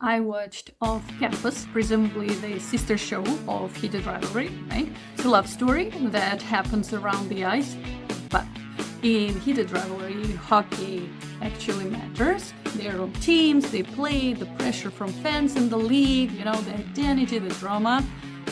I watched Off Campus, presumably the sister show of Heated Rivalry, right? It's a love story that happens around the ice, but in Heated Rivalry, hockey actually matters. They're on teams, they play, the pressure from fans in the league, the identity, the drama.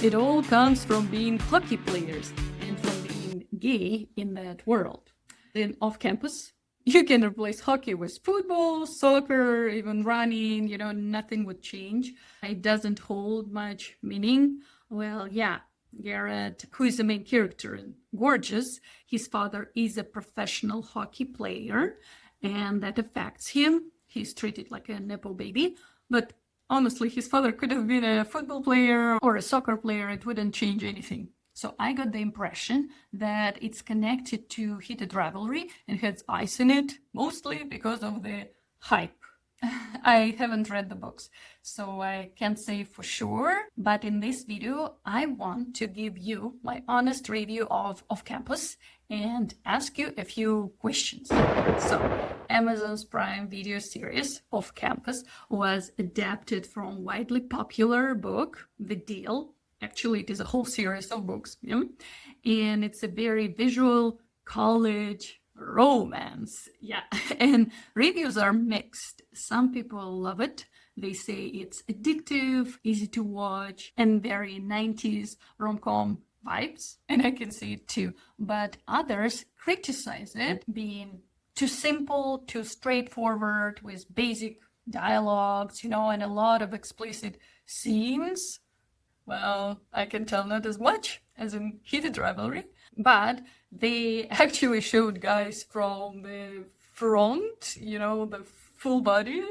It all comes from being hockey players and from being gay in that world. Then Off Campus, you can replace hockey with football, soccer, even running, nothing would change. It doesn't hold much meaning. Well, yeah, Garrett, who is the main character and gorgeous, his father is a professional hockey player, and that affects him. He's treated like a nepo baby, but honestly, his father could have been a football player or a soccer player. It wouldn't change anything. So I got the impression that it's connected to Heated Rivalry and has ice in it, mostly because of the hype. I haven't read the books, so I can't say for sure. But in this video, I want to give you my honest review of Off Campus and ask you a few questions. So, Amazon's Prime Video series Off Campus was adapted from widely popular book, The Deal. Actually, it is a whole series of books, and it's a very visual college romance. Yeah, and reviews are mixed. Some people love it. They say it's addictive, easy to watch, and very 90s rom-com vibes, and I can see it too. But others criticize it being too simple, too straightforward, with basic dialogues, and a lot of explicit scenes. Well, I can tell not as much as in Heated Rivalry, but they actually showed guys from the front, the full body,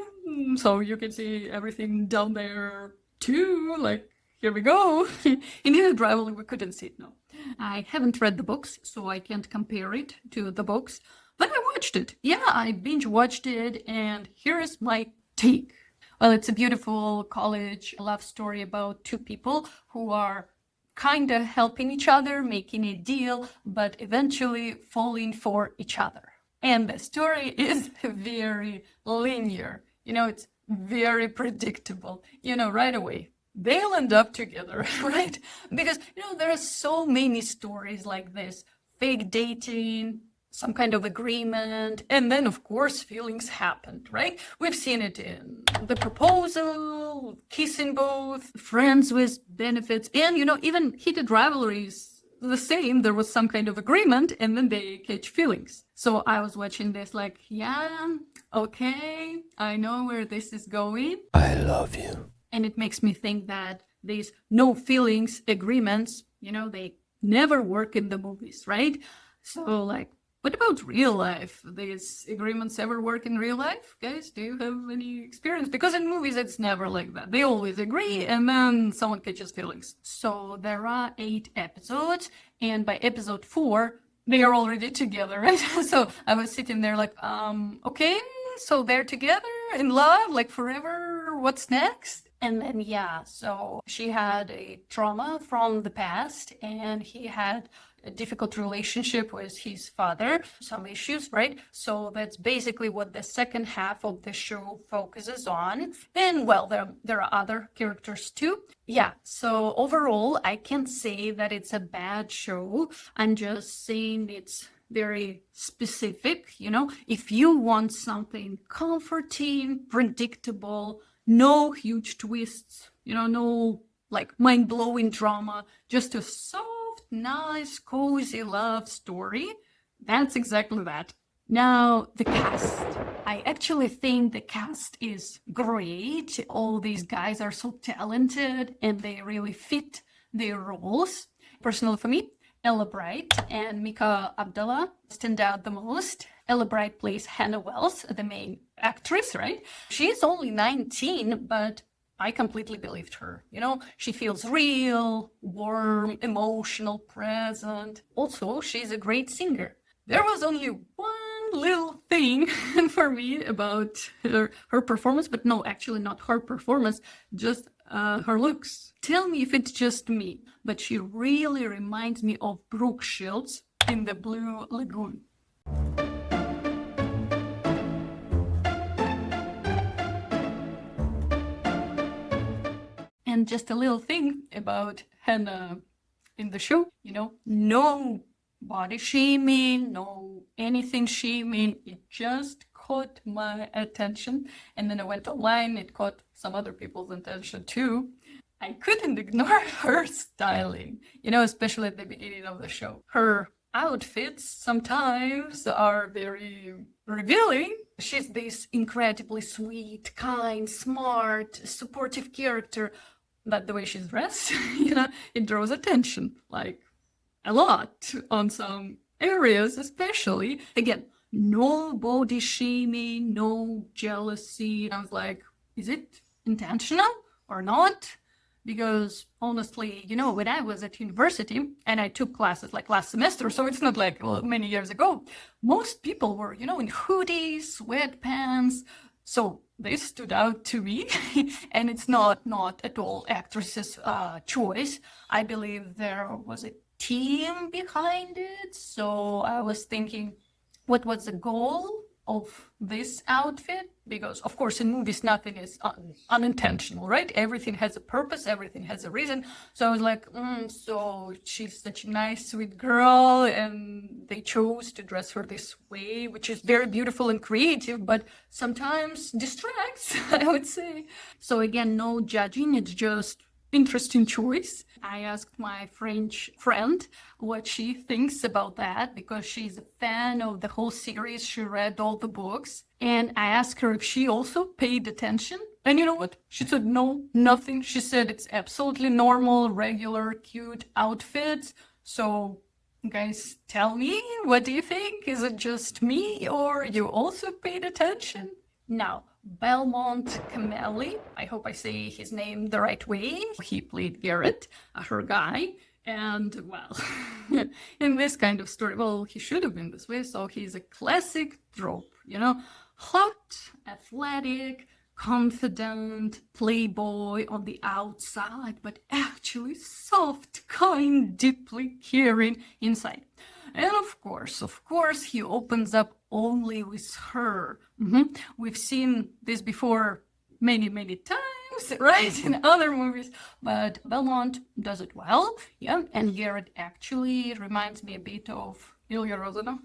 so you can see everything down there too, like, here we go. In Heated Rivalry, we couldn't see it, no. I haven't read the books, so I can't compare it to the books, but I watched it. Yeah, I binge watched it, and here is my take. Well, it's a beautiful college love story about two people who are kind of helping each other, making a deal, but eventually falling for each other. And the story is very linear. It's very predictable. Right away, they'll end up together, right? Because, there are so many stories like this. Fake dating, some kind of agreement, and then of course feelings happened, right? We've seen it in The Proposal, Kissing Booth, Friends with Benefits, and even Heated Rivalries the same. There was some kind of agreement and then they catch feelings. So I was watching this like, yeah, okay, I know where this is going. I love you. And it makes me think that these no feelings agreements, they never work in the movies, right? So like, what about real life? These agreements ever work in real life? Guys, do you have any experience? Because in movies, it's never like that. They always agree and then someone catches feelings. So there are 8 episodes, and by episode 4, they are already together, right? So I was sitting there like, okay, so they're together in love, like forever, what's next? And then, yeah, so she had a trauma from the past and he had a difficult relationship with his father, some issues, right? So that's basically what the second half of the show focuses on. And well, there are other characters too. Yeah, so overall, I can't say that it's a bad show. I'm just saying it's very specific, If you want something comforting, predictable, no huge twists, no like mind-blowing drama, just a soft, nice, cozy love story. That's exactly that. Now, the cast. I actually think the cast is great. All these guys are so talented and they really fit their roles. Personally for me, Ella Bright and Mika Abdalla stand out the most. Ella Bright plays Hannah Wells, the main actress, right? She's only 19, but I completely believed her. She feels real, warm, emotional, present. Also, she's a great singer. There was only one little thing for me about her performance, but no, actually not her performance, just her looks. Tell me if it's just me, but she really reminds me of Brooke Shields in The Blue Lagoon. And just a little thing about Hannah in the show, no body shaming, no anything shaming. It just caught my attention. And then I went online, it caught some other people's attention too. I couldn't ignore her styling, especially at the beginning of the show. Her outfits sometimes are very revealing. She's this incredibly sweet, kind, smart, supportive character. But the way she's dressed, it draws attention, like a lot on some areas, especially. Again, no body shaming, no jealousy. I was like, is it intentional or not? Because honestly, when I was at university and I took classes like last semester, so it's not like many years ago, most people were, in hoodies, sweatpants. So this stood out to me, and it's not at all actress's choice. I believe there was a team behind it. So I was thinking, what was the goal of this outfit? Because of course in movies nothing is unintentional, right? Everything has a purpose, everything has a reason. So I was like, so she's such a nice sweet girl and they chose to dress her this way, which is very beautiful and creative, but sometimes distracts, I would say. So again, no judging, it's just interesting choice. I asked my French friend what she thinks about that because she's a fan of the whole series. She read all the books. And I asked her if she also paid attention. And you know what? She said no, nothing. She said it's absolutely normal, regular, cute outfits. So guys, tell me, what do you think? Is it just me or you also paid attention? Now, Belmont Cameli, I hope I say his name the right way. He played Garrett, her guy. And, well, in this kind of story, he should have been this way. So he's a classic trope, hot, athletic, confident, playboy on the outside, but actually soft, kind, deeply caring inside. And of course, he opens up only with her. We've seen this before many, many times, right, in other movies, but Belmont does it well, and Garrett actually reminds me a bit of Ilya Rozanov,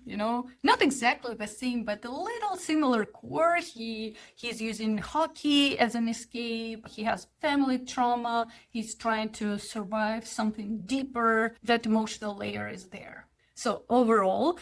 not exactly the same, but a little similar core. He's using hockey as an escape. He has family trauma. He's trying to survive something deeper. That emotional layer is there. So overall,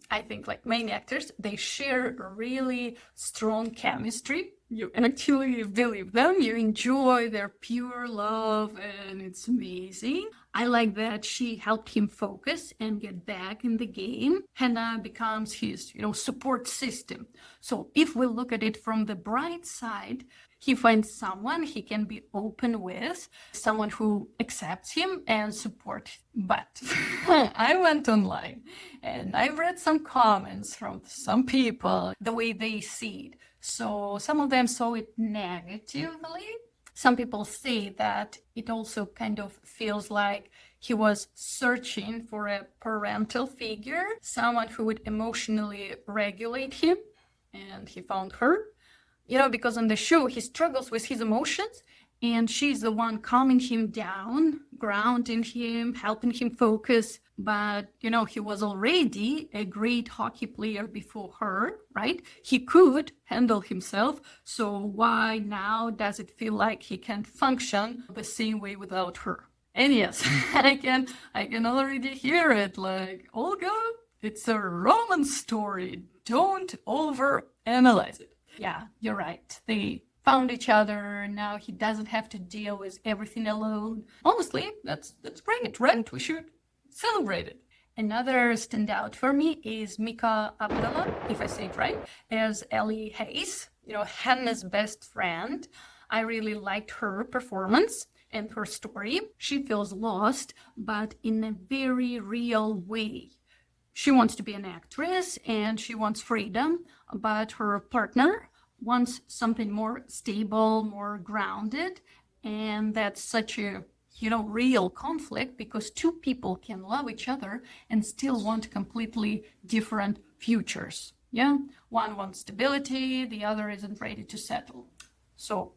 I think like main actors, they share a really strong chemistry. You actually believe them, you enjoy their pure love, and it's amazing. I like that she helped him focus and get back in the game. Hannah becomes his, support system. So if we look at it from the bright side, he finds someone he can be open with, someone who accepts him and supports him. But I went online and I read some comments from some people, the way they see it. So some of them saw it negatively. Some people say that it also kind of feels like he was searching for a parental figure, someone who would emotionally regulate him, and he found her. Because on the show, he struggles with his emotions, and she's the one calming him down, grounding him, helping him focus. But, he was already a great hockey player before her, right? He could handle himself. So why now does it feel like he can't function the same way without her? And yes, I can already hear it like, Olga, it's a romance story. Don't overanalyze it. Yeah, you're right. They found each other. Now he doesn't have to deal with everything alone. Honestly, that's great, right? We should celebrate it. Another standout for me is Mika Abdalla, if I say it right, as Ellie Hayes, Hannah's best friend. I really liked her performance and her story. She feels lost, but in a very real way. She wants to be an actress and she wants freedom, but her partner wants something more stable, more grounded. And that's such a, real conflict because two people can love each other and still want completely different futures. Yeah. One wants stability, the other isn't ready to settle. So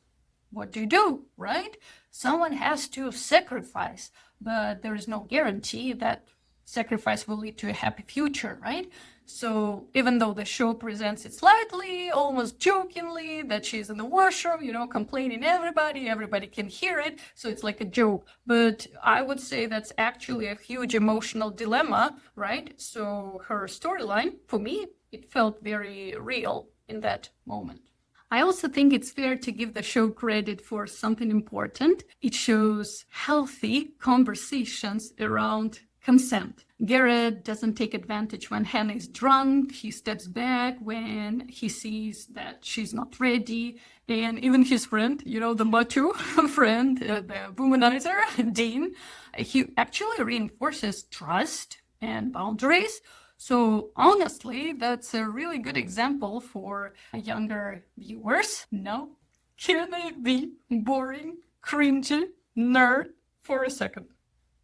what do, right? Someone has to sacrifice, but there is no guarantee that sacrifice will lead to a happy future, right? So even though the show presents it slightly, almost jokingly, that she's in the washroom, complaining everybody can hear it, so it's like a joke. But I would say that's actually a huge emotional dilemma, right? So her storyline, for me, it felt very real in that moment. I also think it's fair to give the show credit for something important. It shows healthy conversations around consent. Garrett doesn't take advantage when Hannah is drunk. He steps back when he sees that she's not ready. And even his friend, the macho friend, the womanizer, Dean, he actually reinforces trust and boundaries. So honestly, that's a really good example for younger viewers. Now, can I be boring, cringy, nerd for a second?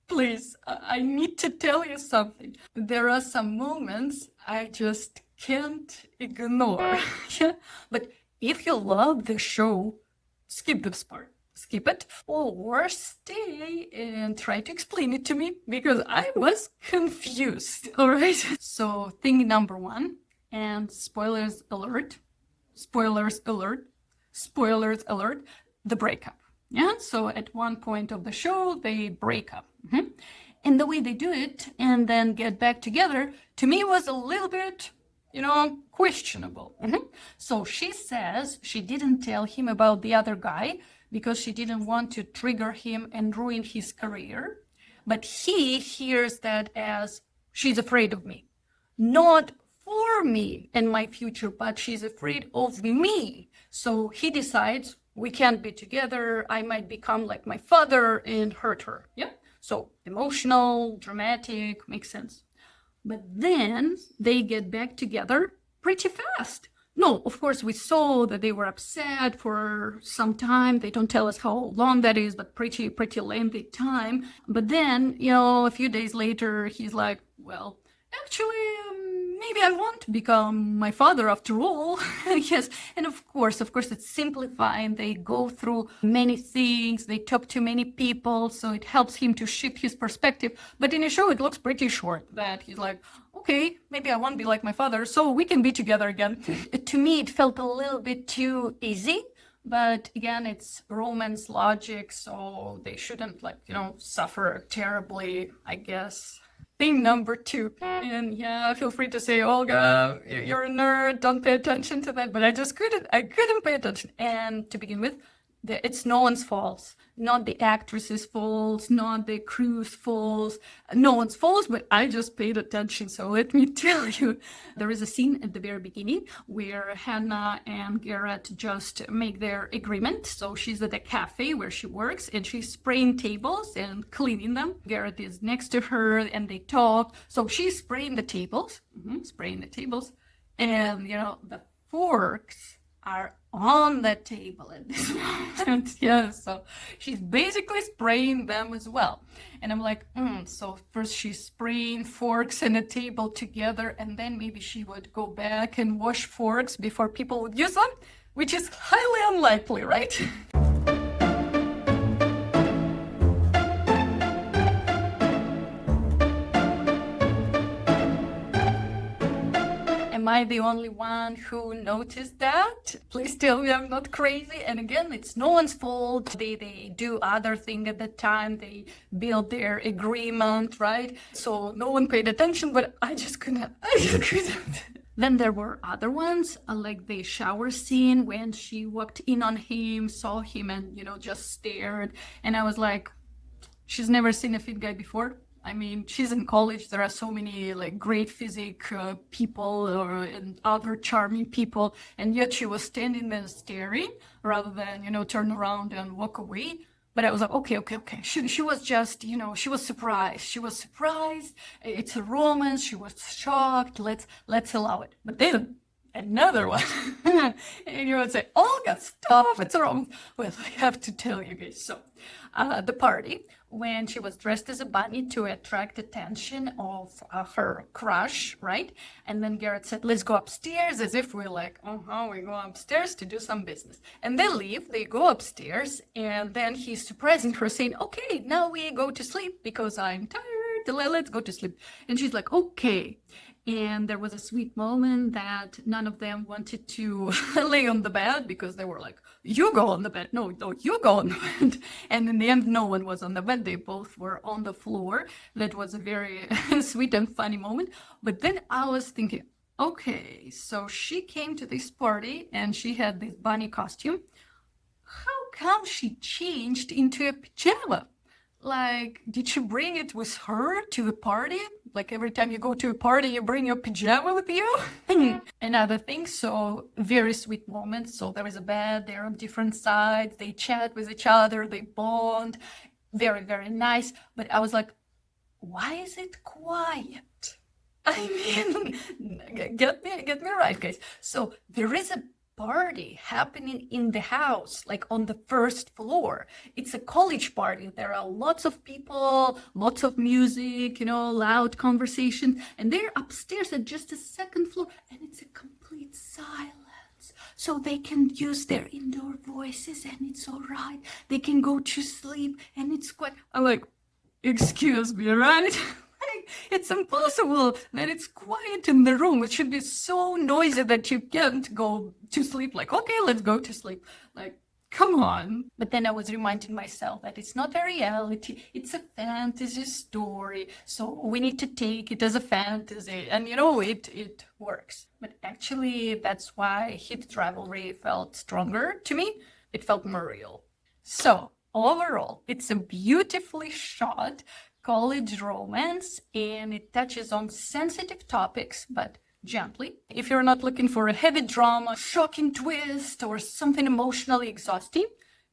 Please, I need to tell you something. There are some moments I just can't ignore. But if you love the show, skip this part. Skip it or stay and try to explain it to me because I was confused. All right. So thing number one, and spoilers alert, the breakup. Yeah. So at one point of the show, they break up. And the way they do it and then get back together, to me, was a little bit, questionable. So she says she didn't tell him about the other guy because she didn't want to trigger him and ruin his career. But he hears that as she's afraid of me. Not for me and my future, but she's afraid of me. So he decides we can't be together. I might become like my father and hurt her. Yeah. So emotional, dramatic, makes sense. But then they get back together pretty fast. No, of course, we saw that they were upset for some time. They don't tell us how long that is, but pretty lengthy time. But then, a few days later, he's like, well, actually, maybe I won't become my father after all. Yes, and of course, it's simplifying. They go through many things. They talk to many people, so it helps him to shift his perspective. But in a show, it looks pretty short that he's like, okay, maybe I won't be like my father, so we can be together again. To me, it felt a little bit too easy. But again, it's romance logic, so they shouldn't suffer terribly, I guess. Thing number two, and yeah, feel free to say, Olga, you're a nerd, don't pay attention to that, but I couldn't pay attention. And to begin with, it's no one's fault, not the actress's fault, not the crew's fault, no one's fault, but I just paid attention. So let me tell you, there is a scene at the very beginning where Hannah and Garrett just make their agreement. So she's at a cafe where she works and she's spraying tables and cleaning them. Garrett is next to her and they talk. So she's spraying the tables, and the forks are on the table at this moment. Yeah, so she's basically spraying them as well. And I'm like, so first she's spraying forks and a table together, and then maybe she would go back and wash forks before people would use them, which is highly unlikely, right? Am I the only one who noticed that? Please tell me I'm not crazy. And again, it's no one's fault. They do other thing at the time. They build their agreement, right? So no one paid attention, but I just couldn't. Then there were other ones, like the shower scene when she walked in on him, saw him, and, just stared. And I was like, she's never seen a fit guy before. I mean, she's in college. There are so many great physique people and other charming people, and yet she was standing there staring rather than turn around and walk away. But I was like, okay. She was just, she was surprised. It's a romance. She was shocked. Let's allow it. But then another one. And you would say, Olga, stop, what's wrong? Well, I have to tell you guys. So, the party, when she was dressed as a bunny to attract attention of her crush, right? And then Garrett said, let's go upstairs, as if we're like, we go upstairs to do some business. And they leave, they go upstairs, and then he's surprising her, saying, okay, now we go to sleep because I'm tired, let's go to sleep. And she's like, okay. And there was a sweet moment that none of them wanted to lay on the bed because they were like, you go on the bed. No, you go on the bed. And in the end, no one was on the bed. They both were on the floor. That was a very sweet and funny moment. But then I was thinking, okay, so she came to this party and she had this bunny costume. How come she changed into a pajama? Like, did she bring it with her to the party? Like every time you go to a party, you bring your pajama with you? Another thing, so very sweet moment. So there is a bed, they're on different sides, they chat with each other, they bond. Very, very nice. But I was like, why is it quiet? I mean, get me right, guys. So there is a party happening in the house, like on the first floor. It's a college party. There are lots of people, lots of music, loud conversation, and they're upstairs at just the second floor, and it's a complete silence. So they can use their indoor voices, and it's all right. They can go to sleep, and it's quite. I'm like, excuse me, right? It's impossible that it's quiet in the room. It should be so noisy that you can't go to sleep. Like, okay, let's go to sleep. Like, come on. But then I was reminding myself that it's not a reality. It's a fantasy story. So we need to take it as a fantasy. And it works. But actually, that's why Heated Rivalry felt stronger to me. It felt more real. So overall, it's a beautifully shot college romance, and it touches on sensitive topics, but gently. If you're not looking for a heavy drama, shocking twist, or something emotionally exhausting,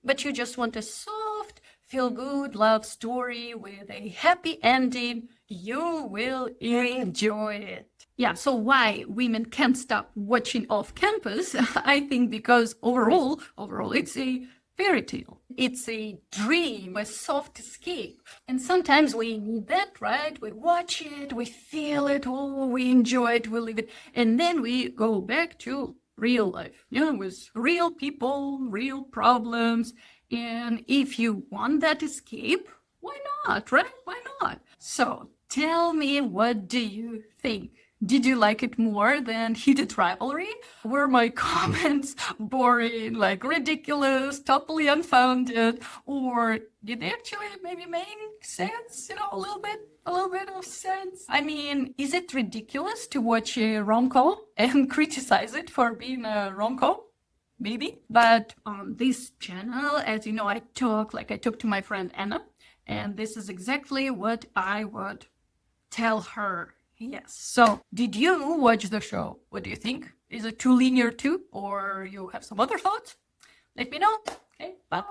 but you just want a soft, feel-good love story with a happy ending, you will enjoy it. Yeah, so why women can't stop watching Off Campus? I think because overall, it's a fairy tale. It's a dream, a soft escape. And sometimes we need that, right? We watch it, we feel it, we enjoy it, we live it. And then we go back to real life, with real people, real problems. And if you want that escape, why not, right? Why not? So tell me, what do you think? Did you like it more than Heated Rivalry? Were my comments boring, like ridiculous, totally unfounded, or did they actually maybe make sense? A little bit of sense. I mean, is it ridiculous to watch a rom-com and criticize it for being a rom-com? Maybe. But on this channel, as you know, I talk to my friend Anna, and this is exactly what I would tell her. Yes. So, did you watch the show? What do you think? Is it too linear too? Or you have some other thoughts? Let me know. Okay, bye.